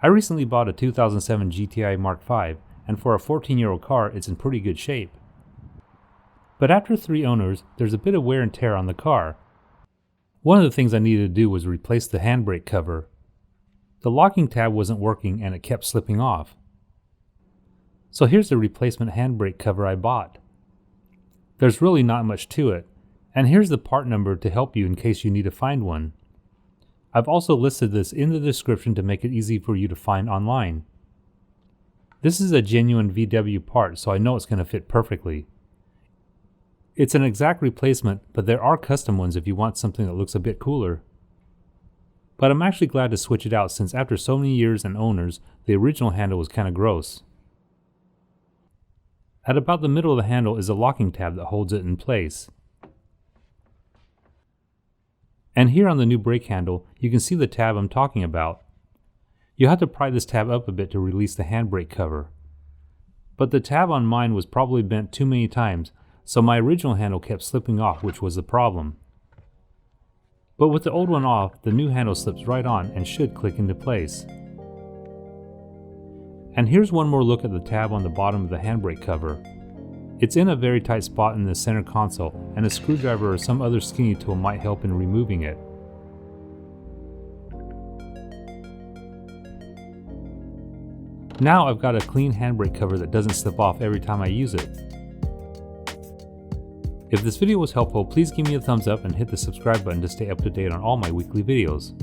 I recently bought a 2007 GTI Mark V, and for a 14-year-old car, it's in pretty good shape. But after 3 owners, there's a bit of wear and tear on the car. One of the things I needed to do was replace the handbrake cover. The locking tab wasn't working and it kept slipping off. So here's the replacement handbrake cover I bought. There's really not much to it, and here's the part number to help you in case you need to find one. I've also listed this in the description to make it easy for you to find online. This is a genuine VW part, so I know it's going to fit perfectly. It's an exact replacement, but there are custom ones if you want something that looks a bit cooler. But I'm actually glad to switch it out since after so many years and owners, the original handle was kind of gross. At about the middle of the handle is a locking tab that holds it in place. And here on the new brake handle, you can see the tab I'm talking about. You have to pry this tab up a bit to release the handbrake cover. But the tab on mine was probably bent too many times, so my original handle kept slipping off, which was the problem. But with the old one off, the new handle slips right on and should click into place. And here's one more look at the tab on the bottom of the handbrake cover. It's in a very tight spot in the center console, and a screwdriver or some other skinny tool might help in removing it. Now I've got a clean handbrake cover that doesn't slip off every time I use it. If this video was helpful, please give me a thumbs up and hit the subscribe button to stay up to date on all my weekly videos.